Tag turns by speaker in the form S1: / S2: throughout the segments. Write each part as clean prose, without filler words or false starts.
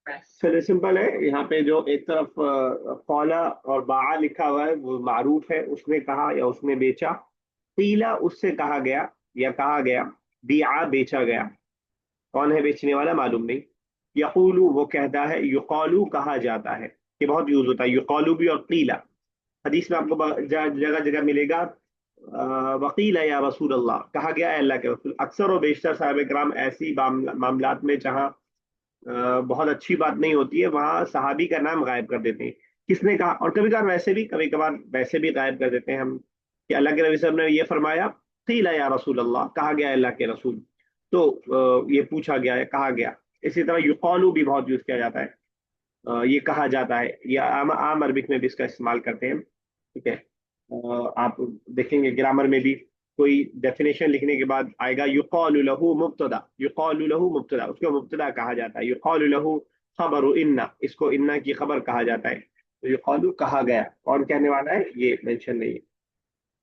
S1: चलिए सिंपल है। यहाँ पे जो एक तरफ कौला और बाआ लिखा हुआ है वो मारूफ है, उसने कहा या उसने बेचा। कीला उससे कहा गया या कहा गया। बिया बेचा गया। कौन है बेचने वाला मालूम नहीं। यकूलू वो कहता है, युकौलू कहा जाता है। ये बहुत यूज होता है युकौलू भी और कीला। हदीस में आपको जगह जगह मिलेगा वकील है या रसूल अल्लाह, कहा गया है अल्लाह के रसूल। अक्सर और बेशतर साहब कराम ऐसी मामलात में जहाँ बहुत अच्छी बात नहीं होती है वहां सहाबी का नाम गायब कर देते हैं। किसने कहा, और कभी कभार वैसे भी गायब कर देते हैं हम कि अल्लाह के नबी वसल्लम ने ये फरमाया, कीला या रसूल अल्लाह, कहा गया है अल्लाह के रसूल। तो ये पूछा गया है, कहा गया। इसी तरह युकौलू भी बहुत यूज किया जाता है। ये कहा जाता है, या आम आम अरबिक में भी इसका इस्तेमाल करते हैं। ठीक है। आप देखेंगे ग्रामर में भी कोई डेफिनेशन लिखने के बाद आएगा युकौलु लहू मुब्तदा, युकौलु लहू मुब्तदा, उसको मुब्तदा कहा जाता है। युकौलु लहू खबरु इन्ना, इसको इन्ना की खबर कहा जाता है। तो युकौलु कहा गया, कौन कहने वाला है ये मेंशन नहीं है।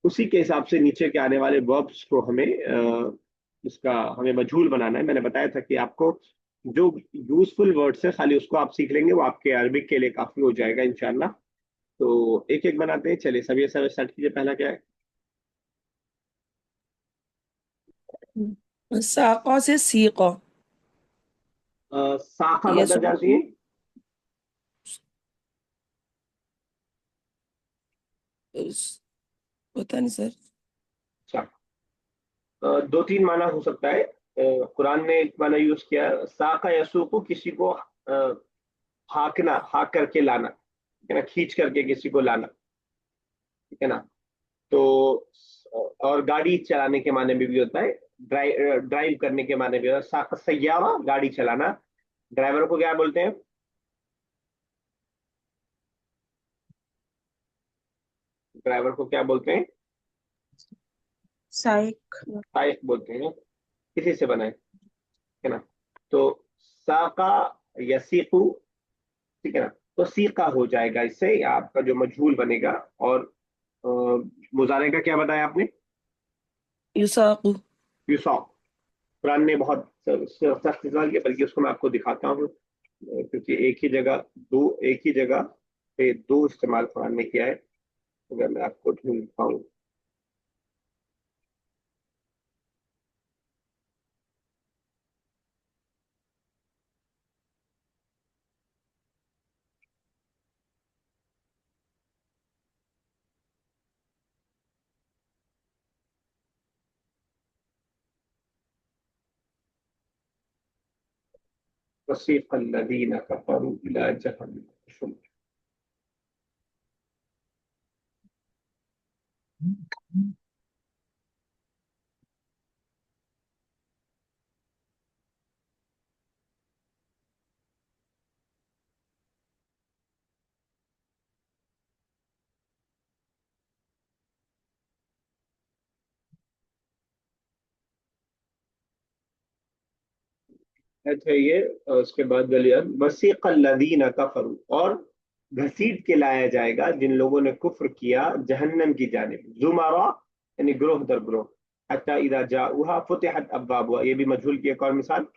S1: उसी के हिसाब से नीचे के आने वाले वर्ब्स को हमें इसका हमें मजहूल बनाना है। मैंने बताया था कि आपको जो यूजफुल वर्ड्स है खाली उसको आप सीख लेंगे, वो आपके अरबिक के लिए काफी हो जाएगा इंशाल्लाह। तो एक एक बनाते हैं। चलिए सब ये सब स्टार्ट कीजिए। पहला क्या है?
S2: साक़ा से सीक़ा।
S1: साखा मतलब जानती
S2: यसुकु।
S1: हैं?
S2: पता नहीं सर।
S1: अच्छा। दो तीन माना हो सकता है। कुरान ने एक माना यूज किया है, साका यसुकु, किसी को हाकना, हाक करके लाना, ठीक है ना, खींच करके किसी को लाना। ठीक है ना। तो और गाड़ी चलाने के माने में भी होता है। ड्राइव करने के माने भी होता है। सैयारा गाड़ी चलाना। ड्राइवर को क्या बोलते हैं? ड्राइवर को क्या बोलते हैं?
S3: साइक।
S1: साइक बोलते हैं। किसी से बना है ना। तो साका यसीकु, ठीक है ना। तो सीका हो जाएगा इससे, या आपका जो मजहूल बनेगा। और अ, मुजारे का क्या बताया आपने?
S2: युसाकु।
S1: यूसॉफ। कुरान ने बहुत सख्त इस्तेमाल किया, बल्कि उसको मैं आपको दिखाता हूँ। क्योंकि एक ही जगह पे दो इस्तेमाल कुरान ने किया है। अगर मैं आपको ढूंढ पाऊँ। वसीक़ अल्लज़ीना कफ़रू इला जहन्नम। अच्छा ये उसके बाद गलियन वसीक़ अल्लज़ीना कफ़रू, और घसीट के लाया जाएगा जिन लोगों ने कुफ्र किया जहन्नम की जानिब, जुमरा यानी ग्रोह दर ग्रोह। हत्ता इज़ा जाऊहा फुतिहत अब्वाबुहा, ये भी मजहूल की एक और मिसाल।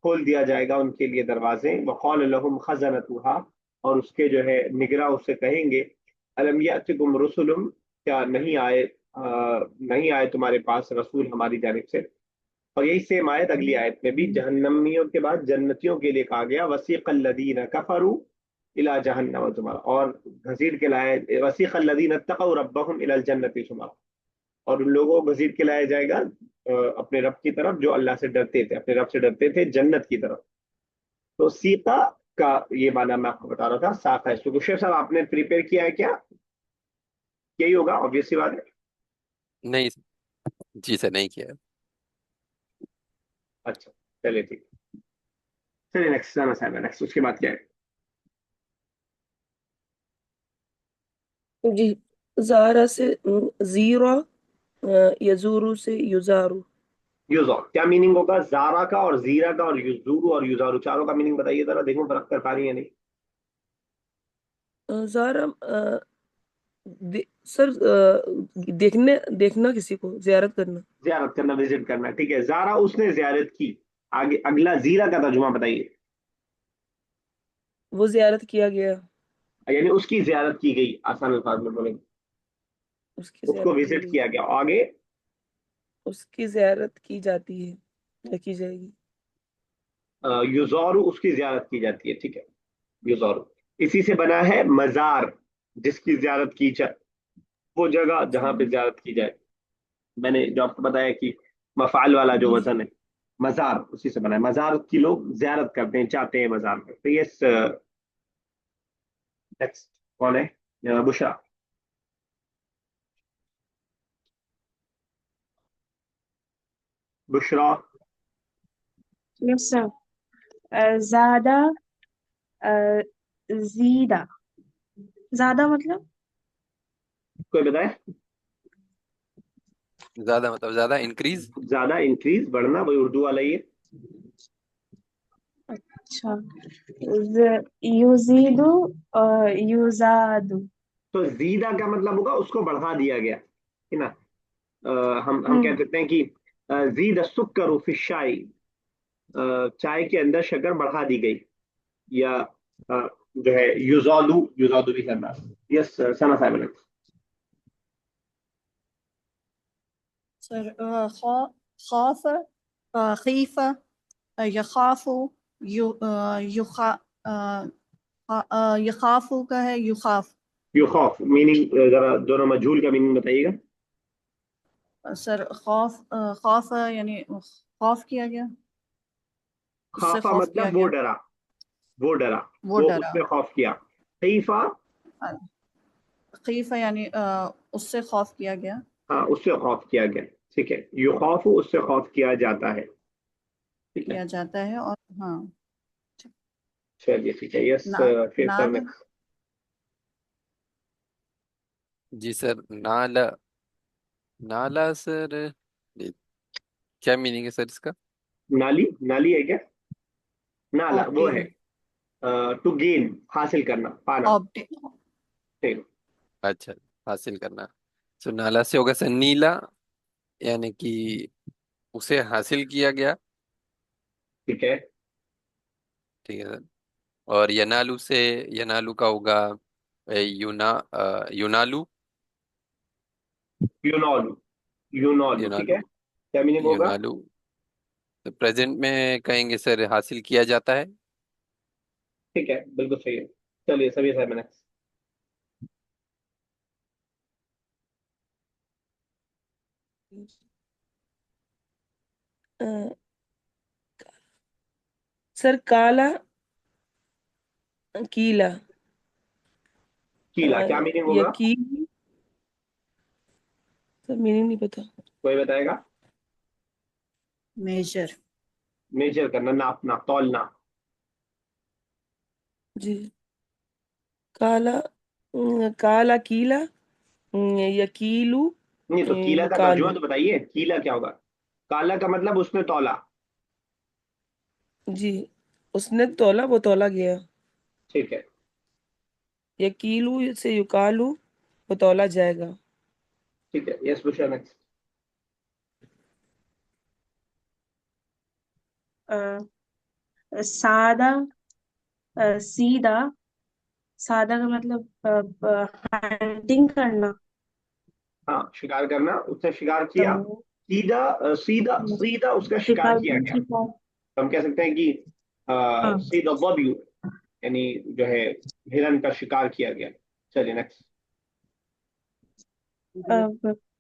S1: खोल दिया जाएगा उनके लिए दरवाजे। वक़ाल लहुम खज़नतुहा, और उसके जो है निगरां उससे कहेंगे, अलम यातिकुम रुसुलुम, क्या नहीं आए तुम्हारे पास रसूल हमारी जानिब से। और यही सेम आयत अगली आयत में भी जहन्नमियों के बाद जन्नतियों के लिए कहा गया, वसीक़ल लदीन कफरू इला जहन्नम जुमरा, और घसीट के लाए वसीक़ल लदीन तक़ौ रब्बहुम इलल जन्नति जुमरा। और उन लोगों को घसीट के लाया जाएगा अपने रब की तरफ, जो अल्लाह से डरते थे, अपने रब से डरते थे, जन्नत की तरफ। तो सीता का ये माना मैं आपको बता रहा था। साका है। तो शेख साहब आपने प्रिपेयर किया है क्या? यही होगा, ऑब्वियस सी बात है।
S4: नहीं जी सर, नहीं किया है।
S1: अच्छा चलिए ठीक। चलिए नेक्स्ट जाना साहब, नेक्स्ट उसके बाद क्या है?
S2: जी। ज़ारा से ज़ीरा। यजूरू से युजारू।
S1: यूजर क्या मीनिंग होगा? जारा का और जीरा का और युजूरू और युजारू, चारों का मीनिंग बताइए जरा, देखो फर्क कर पा रही है नहीं।
S2: ज़ारा सर देखने देखना किसी को जियारत करना।
S1: जियारत करना, विजिट करना, ठीक है। जारा, उसने जियारत की। आगे अगला जीरा का तर्जुमा बताइए।
S2: वो जियारत किया गया,
S1: यानी उसकी जियारत की गई, आसान अल्फाज में बोलेंगे,
S2: उसकी
S1: उसको
S2: जियारत की
S1: विजिट
S2: गई,
S1: किया गया। आगे
S2: उसकी जियारत की जाती है या की जाएगी।
S1: युजौरु, उसकी जियारत की जाती है, ठीक है, युजौरु। इसी से बना है मजार, जिसकी जियारत की जाए, वो जगह जहाँ पे जियारत की जाए। मैंने जो आपको बताया कि मफाल वाला जो
S2: जी
S1: वजन है, मजार उसी से बना है। मजार की लोग जियारत करते हैं, चाहते हैं मजार में। तो ये नेक्स्ट कौन है? बुशरा। बुशरा।
S3: Yes, sir. ज़्यादा, ज़ीदा, ज़्यादा मतलब
S1: कोई बताए?
S4: ज्यादा मतलब ज्यादा, इंक्रीज।
S1: ज्यादा, इंक्रीज, बढ़ना, वही उर्दू वाला ही है।
S3: अच्छा, युज़ीदु और युज़ादु।
S1: तो जीदा का मतलब होगा उसको बढ़ा दिया गया, है ना। हम कह
S3: हम्म,
S1: सकते हैं कि जीद सुक्कर फी शाई, चाय के अंदर शक्कर बढ़ा दी गई। या जो है युजादू, युजादू भी करना। यस सना साहब।
S5: सर खौफ, खीफा, यखाफु, युखा, यखाफु का है युखाफ।
S1: यू खौफ मीनिंग, जरा दोनों मजहूल का मीनिंग बताइएगा।
S5: सर खौफ, खौफ यानी खौफ किया गया, उससे
S1: खाफा
S5: खौफ किया
S1: मतलब वो
S5: गया,
S1: डरा, वो डरा,
S5: वो
S1: वो
S5: डरा।
S1: उसने खौफ किया। खीफा,
S5: खीफा यानी उससे खौफ किया गया,
S1: हाँ उससे खौफ किया गया, ठीक है। यू खौफ, उससे खौफ किया जाता है, ठीक है।
S5: किया जाता है। और हाँ,
S1: चलिए ठीक है, यस
S5: ना,
S1: फिर सर
S5: नाल,
S1: नेक्स्ट।
S4: जी सर, नाला। नाला सर, ये क्या मीनिंग है सर इसका?
S1: नाली, नाली है क्या? नाला वो है
S5: ऑब्टेन,
S1: टू गेन, हासिल करना, पाना,
S5: ऑब्टेन।
S1: ठीक।
S4: अच्छा, हासिल करना। तो नाला से होगा सर नीला, यानी कि उसे हासिल किया गया।
S1: ठीक है।
S4: ठीक है सर। और यनालू से, यनालू का होगा युनालू।
S1: यूनॉलू, यूनॉलू, ठीक है।
S4: युनालू,
S1: क्या मीनिंग होगा?
S4: युनालू। तो प्रेजेंट में कहेंगे सर हासिल किया जाता है।
S1: ठीक है, बिल्कुल सही है। चलिए सभी सर नेक्स्ट।
S2: अ, सर काला कीला,
S1: कीला क्या मीनिंग
S2: या
S1: होगा?
S2: की, सर मीनिंग नहीं पता।
S1: कोई बताएगा?
S5: मेजर,
S1: मेजर करना, नापना, तौलना।
S2: जी, काला, काला कीला, या कीलू,
S1: नहीं तो कीला का तर्जुमा
S2: युकालू।
S1: तो बताइए, कीला क्या होगा? काला का मतलब उसने तौला,
S2: जी, उसने तोला, वो तोला गया।
S1: ठीक है।
S2: या कीलू से युकालू, वो तोला जाएगा।
S1: ठीक है, यस बुशरा नेक्स्ट।
S3: सादा, सीधा, सादा का मतलब हंटिंग करना।
S1: हाँ शिकार करना, उसने शिकार
S3: तो
S1: किया। सीधा सीधा सीधा उसका शिकार
S3: शिकार
S1: किया गया।
S3: की फॉर्म।
S1: तो हम कह सकते हैं कि
S3: हाँ,
S1: सीधा वब्यू, यानी जो है हिरन का शिकार किया गया। चलिए नेक्स्ट।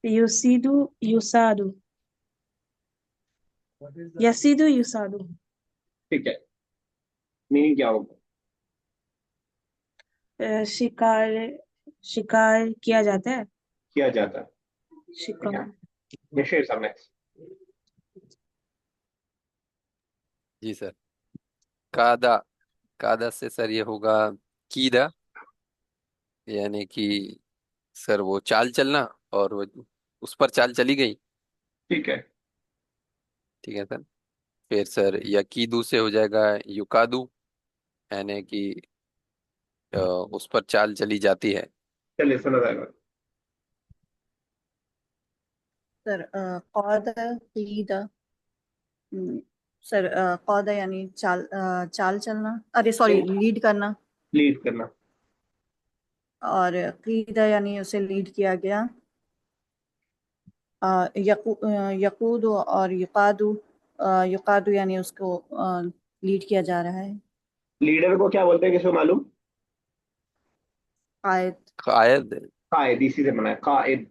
S3: युसीदु, युसादु, यसीदु, युसादु।
S1: ठीक है, मीनिंग क्या होगा?
S3: शिकार, शिकार किया जाता है,
S1: किया जाता है, ठीक है।
S3: शिकार।
S1: निश्चय सर नेक्स्ट।
S4: जी सर, कादा। कादा से सर ये होगा कीदा, यानी कि सर वो चाल चलना, और वो उस पर चाल चली गई।
S1: ठीक है।
S4: ठीक है सर। फिर सर यकीदू से हो जाएगा युकादू, यानी कि उस पर चाल चली जाती है।
S1: चलिए सुना जाएगा।
S5: सर कौदा, कीदा, सर कौदा यानी चाल, चाल चलना, अरे सॉरी, लीड करना।
S1: लीड करना.
S5: اور قیدہ یعنی اسے لیڈ کیا گیا. یقود اور یقادو، یقادو یعنی اس کو لیڈ کیا جا رہا ہے.
S1: لیڈر کو کیا بولتے ہیں، کس کو معلوم؟
S5: قائد.
S4: قائد.
S1: قائد، اسی سے بنا ہے قائد.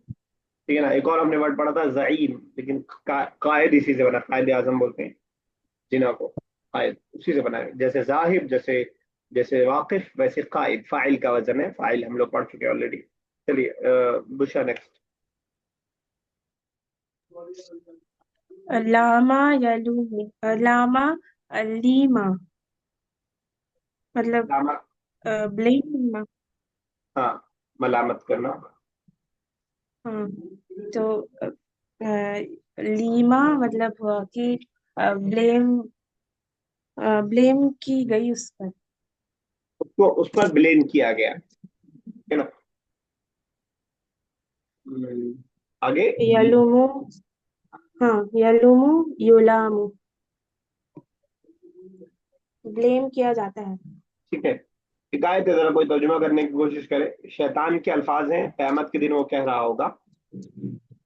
S1: ٹھیک ہے نا. ایک اور ہم نے ورڈ پڑھا تھا زعیم، لیکن قائد اسی سے بنا ہے. قائد اعظم بولتے ہیں جنہوں کو، قائد اسی سے بنا ہے. جیسے ذاہب، جیسے جیسے واقف، ویسے قائد فاعل کا وزن ہے. فاعل ہم لوگ پڑھ چکے آلریڈی. چلیے بشرا نیکسٹ.
S3: لاما یلوم، لاما لیما مطلب بلیم.
S1: ہاں، ملامت کرنا.
S3: ہاں تو لیما مطلب ہوا کہ بلیم، بلیم کی گئی اس پر.
S1: اس پر بلیم کیا گیا ہے نا. آگے
S3: یلومو، ہاں یلومو یلامو، بلیم کیا جاتا ہے.
S1: ٹھیک ہے. حکایت ہے، ذرا کوئی ترجمہ کرنے کی کوشش کرے. شیطان کے الفاظ ہیں، قیامت کے دن وہ کہہ رہا ہوگا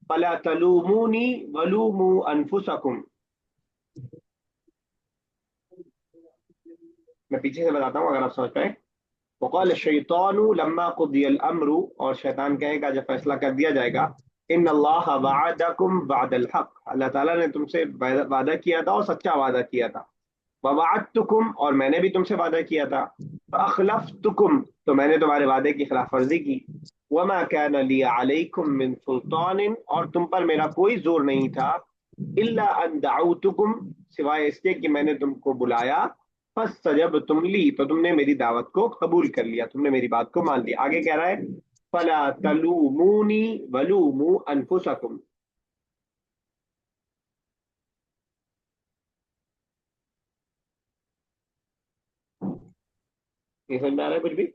S1: فَلَا تَلُومُونِي وَلُومُوا أَنفُسَكُمْ. میں پیچھے سے بتاتا ہوں اگر آپ سمجھ پائیں. وقال الشیطان لما قضی الامر، اور شیطان کہے گا جب فیصلہ کر دیا جائے گا، ان اللہ وعدکم وعد الحق، اللہ تعالیٰ نے تم سے وعدہ کیا تھا اور سچا وعدہ کیا تھا. ووعدتکم، اور میں نے بھی تم سے وعدہ کیا تھا. فاخلفتکم، تو میں نے تمہارے وعدے کی خلاف ورزی کی. وما کان لی علیکم من سلطان، اور تم پر میرا کوئی زور نہیں تھا. الا ان دعوتکم، سوائے اس کے کہ میں نے تم کو بلایا. فاستجبتم لی، تو تم نے میری دعوت کو قبول کر لیا، تم نے میری بات کو مان لیا. آگے کہہ رہا ہے فلا تلومونی ولوموا انفسکم. یہ سمجھ میں آ رہا ہے کچھ بھی؟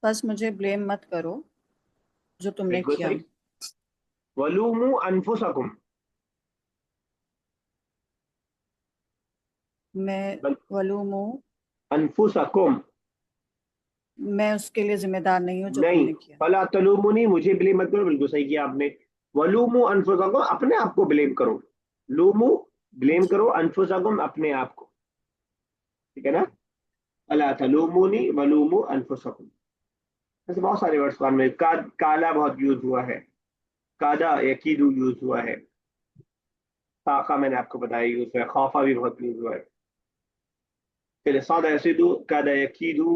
S5: بس مجھے بلیم مت کرو جو تم نے
S1: بالکل
S5: کیا.
S1: صحیح. ولوموا انفسکم،
S5: میں ولومو،
S1: انفسکم
S5: میں اس کے لیے ذمہ دار نہیں ہوں جو تم
S1: نہیں.
S5: نے کیا.
S1: فلا تلومونی، مجھے بلیم مت کرو. بالکل صحیح کیا آپ نے. ولوموا انفسکم، اپنے آپ کو بلیم کرو. لومو، بلیم
S5: اچھا.
S1: کرو. انفسکم، اپنے آپ کو. ٹھیک ہے نا. فلا تلومونی ولوموا انفسکم. ایسے بہت سارے ورڈز قرآن میں. کالا بہت یوز ہوا ہے. کادا یکیدو یوز ہوا ہے. طاقہ میں نے آپ کو بتایا یوز ہوا ہے. خوفا بھی بہت یوز ہوا ہے. پھر صاد یسیدو، کادا یکیدو،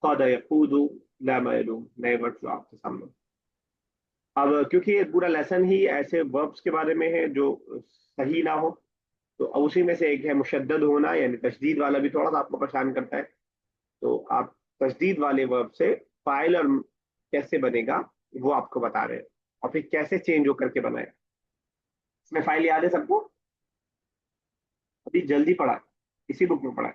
S1: قاد یقودو، لا معلوم، نئے ورڈز آپ کے سامنے. اب کیونکہ یہ پورا لیسن ہی ایسے وربس کے بارے میں ہے جو صحیح نہ ہو، تو اسی میں سے ایک ہے مشدد ہونا، یعنی تشدید والا بھی تھوڑا سا آپ کو پریشان کرتا ہے. تو آپ تشدید والے ورب سے فاعل اور کیسے بنے گا وہ آپ کو بتا رہے ہیں، اور پھر کیسے چینج ہو کر کے بنائے. اس میں فائل یاد ہے سب کو؟ ابھی جلدی پڑھا، اسی بک میں پڑھا.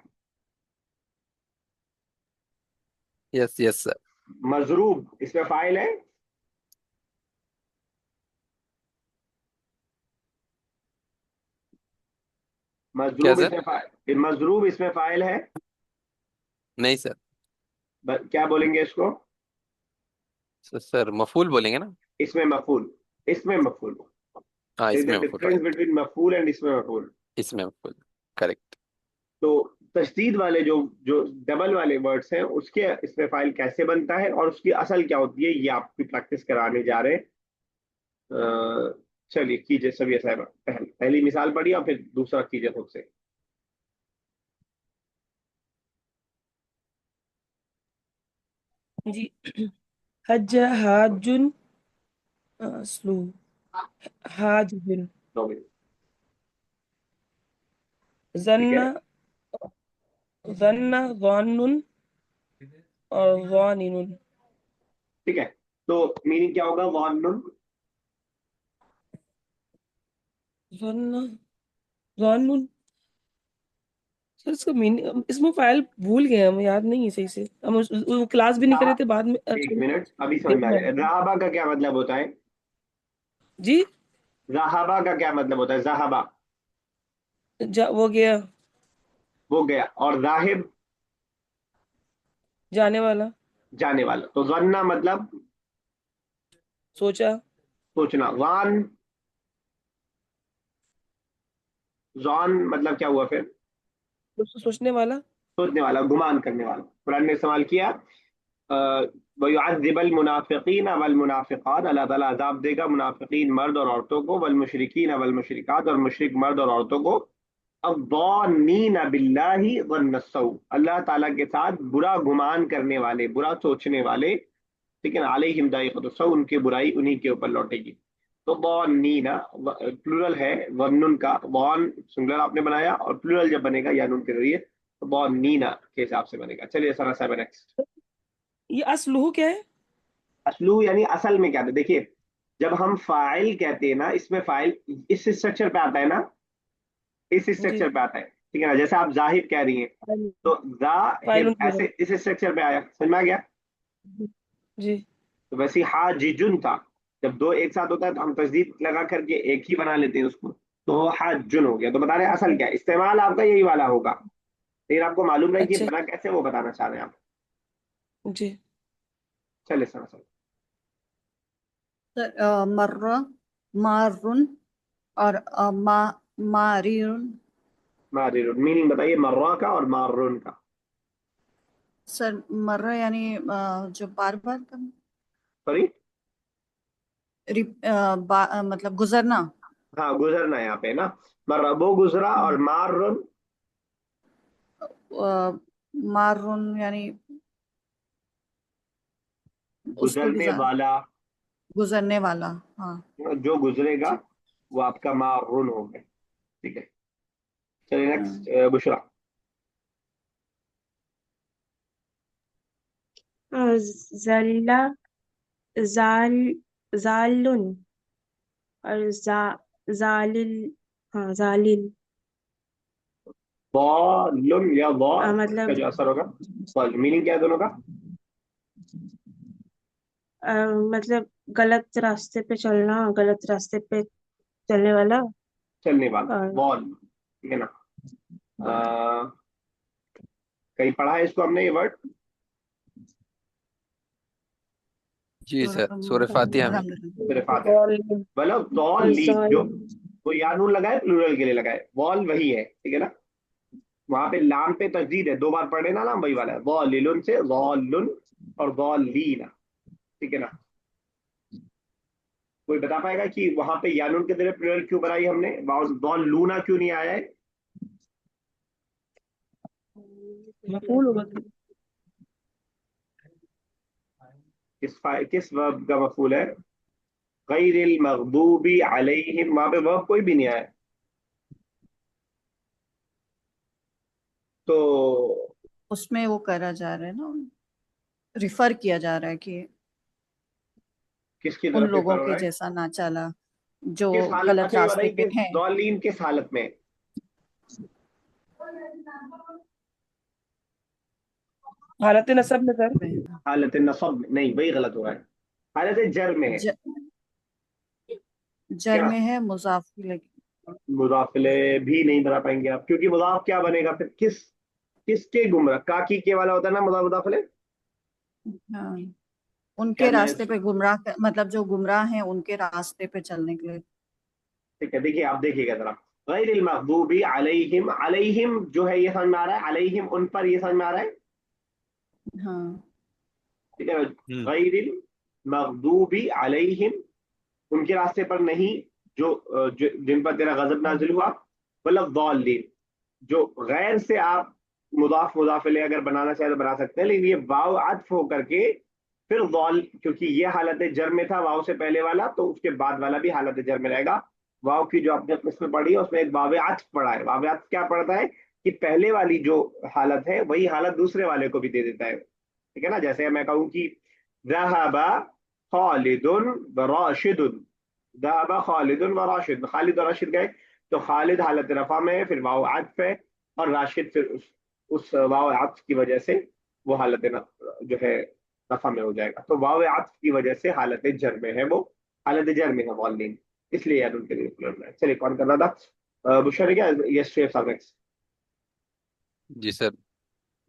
S4: یس یس سر.
S1: مضروب، اس میں فائل ہے.
S4: کیا
S1: مضروب اس
S4: سر؟
S1: میں فائل، مضروب اس میں فائل ہے.
S4: نہیں سر.
S1: کیا بولیں گے اس کو؟
S4: سر مفعول بولیں گے نا.
S1: اس میں مفعول، اس میں مفعول.
S4: ہاں
S1: There
S4: اس
S1: is a
S4: میں مفعول
S1: difference
S4: رائٹ.
S1: between مفعول and اس میں مفعول.
S4: اس میں مفعول کریکٹ.
S1: تو تشدید والے جو جو ڈبل والے ورڈز ہیں اس کے اس میں فائل کیسے بنتا ہے اور اس کی اصل کیا ہوتی ہے، یہ آپ کی پریکٹس کرانے جا رہے ہیں. چلیے کیجیے سبھی صاحبہ. پہلی مثال پڑھی اور پھر دوسرا کیجیے خود سے.
S2: جی. حج حاجن، سلو حاجن.
S1: دو منٹ. ٹھیک
S2: ظن،
S1: ہے.
S2: ظن ظان اور ظانن.
S1: ٹھیک ہے. تو میننگ کیا ہوگا؟ وانن.
S2: ظن ظانن. سر اس کا میننگ، اس میں فائل بھول گئے، ہم یاد نہیں ہے صحیح سے. ہم وہ کلاس بھی نہیں کرے تھے، بعد میں
S1: ایک منٹ، ابھی سمجھ میں آ جائے. رہابہ کا کیا مطلب ہوتا ہے؟
S2: جی.
S1: رہابہ کا کیا مطلب ہوتا ہے؟ ذہبہ،
S2: وہ گیا.
S1: وہ گیا. اور راہب،
S2: जाने वाला,
S1: जाने वाला। तो ज़न्ना मतलब
S2: सोचा,
S1: सोचना। ज़ान मतलब क्या हुआ फिर?
S2: सोचने वाला।
S1: सोचने वाला, गुमान करने वाला। कुरान ने इस्तेमाल किया वयुअज़्ज़िबल मुनाफ़िक़ीन वल मुनाफ़िक़ात, अल्लाह ताला अज़ाब देगा मुनाफिकीन मर्द और औरतों को, वल मुशरिकीन वल मुशरिकात, और मुशरिक मर्द और औरतों को, अज़्ज़ानीन बिल्लाहि ज़न्नस्सौ, अल्लाह ताला के साथ बुरा गुमान करने वाले, बुरा सोचने वाले, ठीक है ना। अलैहिम दाइक़तुस्सौ, उनकी बुराई उन्हीं के ऊपर लौटेगी। तो ज़ानीना प्लूरल है ज़न्नुन का, ज़ान सिंगुलर आपने बनाया, और प्लूरल जब बनेगा या नून के जरिए तो ज़ानीना के हिसाब से बनेगा। चलिए सरा 7 नेक्स्ट।
S2: ये अस्लुहु क्या है?
S1: असलू यानी असल में क्या था, देखिए जब हम फाइल कहते हैं ना, इसमें फाइल इस स्ट्रक्चर पे आता है ना, इस
S2: जी,
S1: स्ट्रक्चर पे आता है, ठीक है ना। जैसे आप जाहिद कह रही हैं तो
S2: फाइल
S1: जाहिद ऐसे इस स्ट्रक्चर पे आया, समझ में आ गया।
S2: जी,
S1: तो वैसे ही हाजिजुन था, जब दो एक साथ होता है तो हम तस्दीद लगा करके एक ही बना लेते हैं उसको, तो हाजुन हो गया। तो बता रहे हैं असल क्या है, इस्तेमाल आपका यही वाला होगा, लेकिन आपको मालूम नहीं कि
S2: अच्छा,
S1: बना कैसे, वो बताना चाह रहे हैं आप।
S2: जी,
S1: चलिए सर सर।
S5: सर मर्रा, मारुन और मारिरुन।
S1: मारिरुन मीनिंग बताइए मर्रा का और मारुन का।
S5: सर मर्रा यानी जो बार बार का
S1: सॉरी,
S5: मतलब गुजरना।
S1: हाँ गुजरना यहाँ पे ना, मर्रा वो गुजरा, और मारुन
S5: मारुन यानी उसको
S1: गुजरने वाला,
S5: गुजरने वाला। हाँ।
S1: जो गुजरेगा
S5: ठीक।
S1: वो आपका मारुन हो गया, ठीक है। चलिए
S5: हाँ।
S1: नेक्स्ट, बुशरा।
S3: जल्ला, जाल, जालुन, और जालिल, हाँ जालिल।
S1: ज़ालुन या ज़ा का
S3: मतलब
S1: जो असर होगा, मीनिंग क्या है दोनों का?
S3: मतलब गलत रास्ते पे चलना, गलत रास्ते पे चलने वाला।
S1: चलने वाला,
S3: और
S1: बॉल, ठीक है ना। कहीं पढ़ा है इसको हमने ये वर्ड?
S4: जी सर, सूरह फातिहा में।
S1: सिर्फ आता है। मतलब ज़ालिन जो वो यानून लगाए प्लूरल के लिए लगाए, बॉल वही है, ठीक है ना। वहां पे लाम पे तस्दीद है, दो बार पढ़े ना लाम, वही वाला है, ज़ालिलुन से ज़ालुन और ज़ालीना, ठीक है ना। कोई बता पाएगा कि वहां पे यानून के जरिए प्लूरल क्यों बनाई हमने, ज़ालूना क्यों नहीं आया है?
S2: मफूल होगा।
S1: किस वर्ब का मफूल है? गैरिल मग़दूबी अलैहिम, वहां पे वर्ब कोई भी नहीं आया। तो
S5: उसमें वो करा जा रहा है ना, रिफर किया जा रहा है कि
S1: किसकी
S5: उन
S1: तरफ
S5: लोगों
S1: रेफर हो
S5: के
S1: रहा है?
S5: जैसा ना चला जो
S1: किस हालत,
S5: गलत
S1: अच्छा ये
S5: रास्ते
S1: बताइए
S5: पे
S1: कि
S5: हैं।
S1: ज़ालिन किस हालत में?
S2: हालत नसब में सर।
S1: हालत नसब में नहीं, वही गलत हो रहा है, हालत जर में है।
S5: ज, जर
S1: क्या
S5: में है, मुजाफ लगी।
S1: मुदाफिले भी नहीं बना पाएंगे आप, क्योंकि मुदाफ क्या बनेगा फिर, किसके गुमराह, काकी के वाला होता है ना मुदाफिले।
S5: हाँ,
S1: क्या
S5: उनके
S1: मैं,
S5: रास्ते पे मतलब जो गुमराह हैं उनके रास्ते पे चलने के लिए।
S1: ठीक है देखिए, आप देखिएगा जरा, गैरिल मग़दूबी अलैहिम, अलैहिम जो है ये समझ में आ रहा है, अलैहिम उन पर, ये समझ में आ रहा है,
S5: हाँ।
S1: ठीक है।
S4: हम्म।
S1: गैरिल मग़दूबी अलैहिम, उनके रास्ते पर नहीं, जो जिन पर तेरा गजब नाजिल हुआ, मतलब ज़ालिन, जो गैर से आप मुदाफिले अगर बनाना चाहे तो बना सकते हैं, लेकिन ये वाव अत्फ होकर के फिर ज़ाल, क्योंकि ये हालत जर में था वाव से पहले वाला, तो उसके बाद वाला भी हालत जर में रहेगा। वाव की जो आपने किस्म पढ़ी है उसमें एक वाव अत्फ पढ़ा है, वाव अत्फ क्या पढ़ता है कि पहले वाली जो हालत है वही हालत दूसरे वाले को भी दे देता है, ठीक है ना। जैसे मैं कहूँ कि ज़हबा खालिदुन व राशिदुन, ज़हबा खालिदुन व राशिद, खालिद और राशिद गए, तो खालिद हालत रफा में है, फिर वाव आतफ है, और राशिद फिर उस वाव आतफ की वजह से वो हालत जो है रफा में हो जाएगा। तो वाव आतफ की वजह से हालत जर में है, वो हालत जर में है वालिन, इसलिए यार उनके लिए प्लुरल है। चलिए कौन कर रहा था, बुशरा ने क्या, यस शेफ साहब next।
S4: जी सर,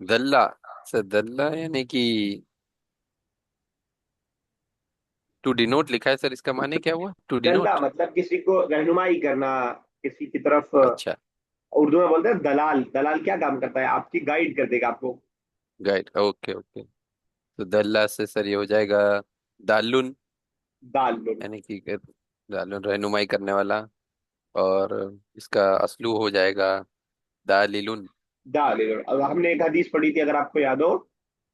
S4: दल्ला सर दल्ला यानी कि टू डिनोट लिखा है सर, इसका माने क्या हुआ, टू
S1: दल्ला
S4: डिनोट?
S1: मतलब किसी को रहनुमाई करना, किसी की तरफ।
S4: अच्छा,
S1: उर्दू में बोलते हैं दलाल। दलाल क्या काम करता है? आपकी गाइड कर देगा आपको।
S4: Guide, okay okay. तो दल्ला से सर ये हो जाएगा दालुन,
S1: दालुन।
S4: यानी कि दालुन रहनुमाई करने वाला। और इसका असलू हो जाएगा दालिलुन।
S1: दालिलुन। अब हमने एक हदीस पढ़ी थी, अगर आपको याद हो,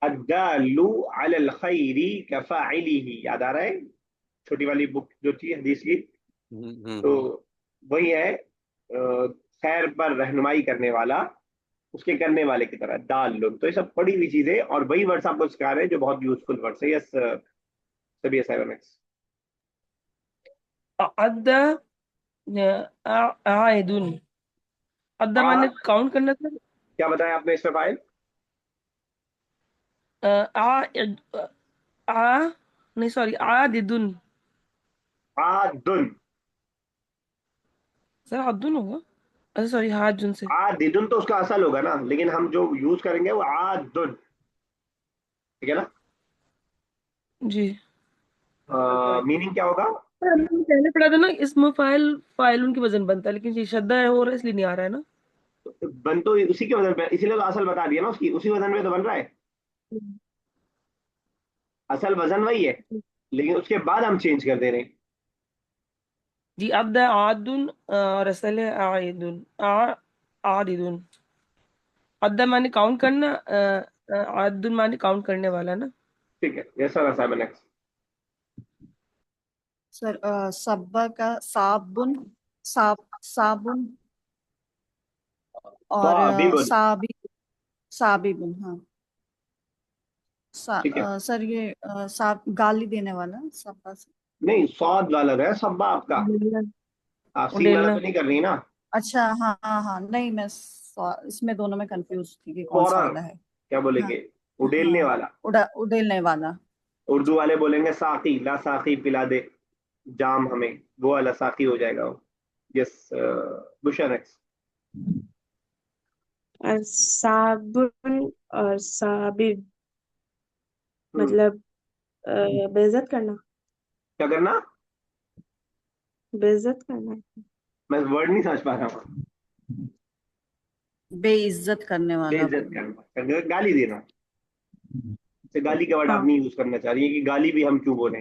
S1: अद्दालु अलल खैरी कफाइलिही, याद आ रहा है? छोटी वाली बुक जो थी हदीस की, तो
S4: हम्म।
S1: वही है, खैर पर रहनुमाई करने वाला उसके करने वाले की तरह, दालुन। तो ये सब पढ़ी हुई चीजें और वही वर्ड्स आपको सिखा रहे हैं जो बहुत यूजफुल वर्ड्स है। यस सभी 7x।
S2: अद्दा आइदुन, अद्दा
S1: आ
S2: माने काउंट करना था।
S1: क्या बताया आपने इसमें फाइल?
S2: आ आ नहीं सॉरी, आदिदुन।
S1: आदुन।
S2: सर अद्दुन होगा। अच्छा सॉरी, हाजुन से।
S1: आदिदुन तो उसका असल होगा ना, लेकिन हम जो यूज करेंगे वो आदुन, ठीक है ना?
S2: जी।
S1: मीनिंग क्या होगा?
S2: सर, हमने पहले पढ़ा था ना, इसमें फाइल फाइल उनकी वजन बनता है, लेकिन ये शद्दा है हो रहा है इसलिए नहीं आ रहा है ना।
S1: बन तो उसी के वजन पे, इसीलिए तो असल बता दिया ना उसकी, उसी वजन पे तो बन रहा है। असल वजन वही है, लेकिन उसके बाद हम चेंज कर दे रहे हैं।
S2: जी, अद्दा आदुन और असल है आइदुन आदिदुन। अद्दा माने काउंट करना, आदुन माने काउंट करने वाला ना।
S1: ठीक है, ये सर असाइनमेंट नेक्स्ट।
S5: सर सब्बा का साबुन, साबुन, और
S1: साबिबुन।
S5: साबिबुन, हाँ।
S1: ठीक है।
S5: सर ये गाली देने वाला सब्बा से।
S1: नहीं, सौद वाला है सब्बा आपका।
S2: उडेलना।
S1: आप सीन वाला
S2: उडेलना।
S1: तो नहीं कर रही ना?
S5: अच्छा, हाँ हाँ हाँ, नहीं मैं इसमें दोनों में कंफ्यूज थी कि कौन सा
S1: फौरर,
S5: वाला है।
S1: क्या
S5: हाँ
S1: बोलेंगे? उडेलने
S5: हाँ,
S1: वाला।
S5: उड़ेलने वाला।
S1: उर्दू वाले बोलेंगे साकी, ला साकी पिला दे जाम हमें, वो वाला साकी हो जाएगा वो। यस बुशा नेक्स्ट।
S3: और साबुन और साबिब मतलब बेइज्जत करना।
S1: क्या करना?
S3: बेइज्जत करना।
S1: मैं वर्ड नहीं समझ पा रहा हूँ।
S5: बेइज्जत करने वाला
S1: बेइज्जत
S5: बोल।
S1: करना, गाली देना। से गाली का वर्ड आप
S3: हाँ।
S1: नहीं यूज करना चाह रही है कि गाली भी हम क्यों बोले,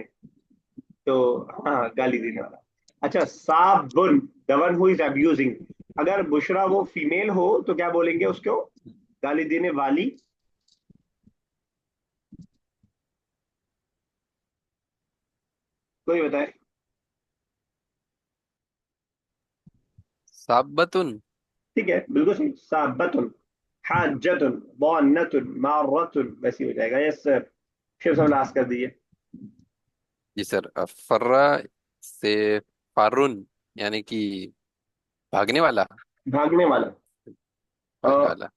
S1: तो हाँ, गाली देने वाला। अच्छा, साबुन, the one who is abusing. अगर बुशरा वो फीमेल हो तो क्या बोलेंगे उसको? गाली देने वाली। कोई बताए?
S4: साबतुन।
S1: ठीक है, बिल्कुल सही, साबतुन, हाजतुन, बानतुन, मारतुन, वैसे ही हो जाएगा। यस सर, शिव सब लास्ट कर दीजिए।
S4: जी सर, फर्रा से फारुन, यानी कि भागने वाला,
S1: भागने वाला।
S4: भागने
S1: अ,
S4: वाला।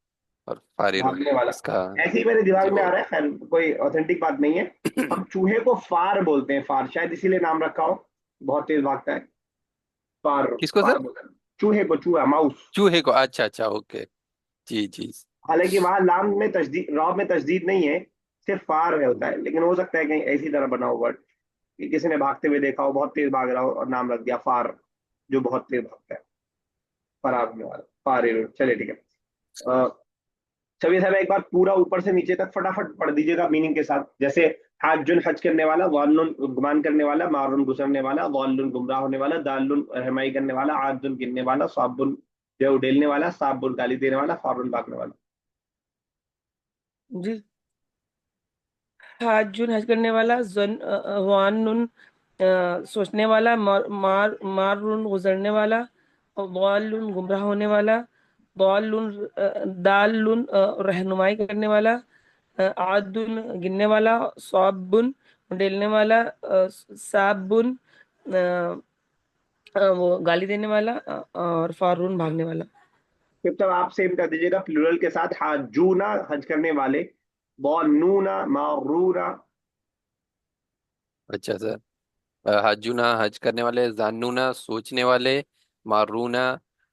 S4: और फारिरुन
S1: भागने वाला
S4: इसका।
S1: ऐसे ही मेरे
S4: जी
S1: दिमाग में
S4: वो
S1: आ रहा है, खैर कोई ऑथेंटिक बात नहीं है। हम चूहे को फार बोलते हैं, फार शायद इसीलिए नाम रखा हो, बहुत तेज भागता है। फार।
S4: किसको
S1: फार
S4: सर?
S1: बोलते हैं चूहे को, चूहा, माउस।
S4: चूहे को, अच्छा अच्छा, ओके। जी जी।
S1: हालांकि वहां लाम में तशदीद, रॉ में तशदीद नहीं है, सिर्फ फार है होता है, लेकिन हो सकता है कहीं ऐसी तरह बना हो वर्ड कि किसी ने भागते हुए देखा हो, बहुत तेज भाग रहा हो और नाम रख दिया फार, जो बहुत तेज भागता है। फरार होने वाला, फार। चलिए ठीक है। अ, छवि साहब एक बार पूरा ऊपर से नीचे तक फटाफट पढ़ दीजिएगा मीनिंग के साथ। जैसे हाजुन हज करने वाला, वालुन गुमान करने वाला, मारुन गुजरने वाला, वालुन गुमराह होने वाला, दालुन रहमाई करने वाला, आजुन गिनने वाला, साबुन जो है उडेलने वाला, साबुन गाली देने वाला, फारुन भागने वाला।
S2: जी। हाजुन हज करने वाला, वानुन सोचने वाला, मारुन गुजरने वाला, और वालुन गुमराह होने वाला, दालुन दालुन रहनुमाई करने वाला, आदुन गिनने वाला, साबुन उंडेलने वाला, साबुन वो गाली देने वाला, और फारून भागने वाला।
S1: फिर तब आप सेम कर दीजिएगा प्लूरल के साथ, हाजूना हज करने वाले, बौनूना, मारूना।
S4: अच्छा सर, हजूना हज करने वाले, जानूना सोचने वाले, मारूना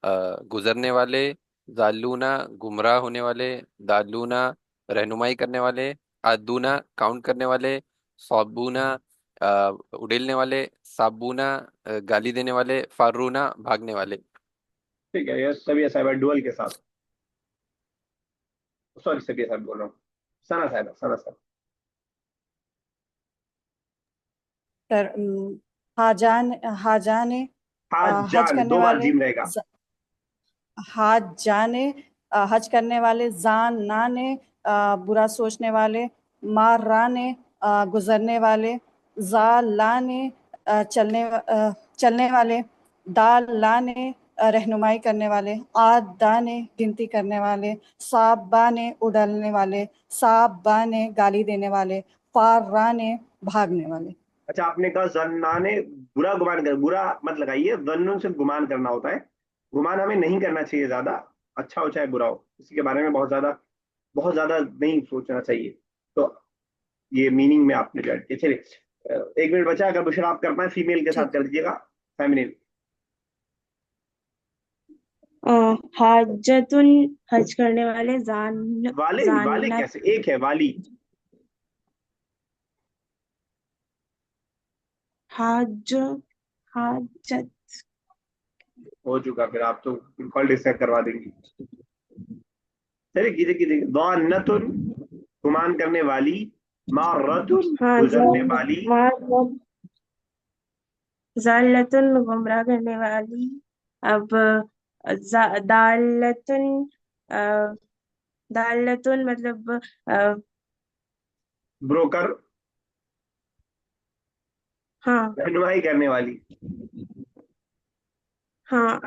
S4: गुजरने वाले, जालूना गुमराह होने वाले, दालूना रहनुमाई करने वाले, आदूना काउंट करने वाले, सौबूना उड़ेलने वाले, साबूना गाली देने वाले, फारूना भागने वाले।
S1: ठीक है, ये सभी साहब डुअल के साथ, सॉरी सभी साहब बोल रहा हूँ, सना साहब, सना साहब।
S5: सर हाजान हाजाने हज
S1: जान
S5: करने
S1: दो बार
S5: वाले,
S1: जीम रहेगा।
S5: हाज जाने हज करने वाले, जान नाने बुरा सोचने वाले, मार राने गुजरने वाले, जाल लाने चलने वाले, दाल लाने रहनुमाई करने वाले, आद दाने गिनती करने वाले, साब बाने उड़लने वाले, साब बाने गाली देने वाले, फार राने भागने वाले।
S1: अच्छा, आपने कहा जन्नाने बुरा गुमान कर, बुरा मत लगाइए, जन्नुन से गुमान करना होता है। गुमान हमें नहीं करना चाहिए ज्यादा, अच्छा हो चाहे बुरा हो, किसी के बारे में बहुत ज्यादा नहीं सोचना चाहिए। तो ये मीनिंग में आपने जो किया। चलिए, एक मिनट बचा, अगर बुशरा आप कर पाए फीमेल के साथ
S5: ठीक।
S1: कर दीजिएगा, फेमिनिन।
S3: हाजतुन हज करने वाले,
S1: वाले वाले
S3: जानत
S1: कैसे, एक है वाली।
S3: हाज हाजत
S1: हो चुका, फिर आप तो कॉल डिस्कस करवा देंगी। चलिए कीजिए कीजिए, दानतुन गुमान करने वाली, मारतुन
S3: हाँ
S1: गुजरने वाली,
S3: जालतुन गुमराह करने वाली। अब दालतुन दालतुन मतलब
S1: ब्रोकर
S3: हाँ
S1: रहनुमाई करने वाली।
S3: हाँ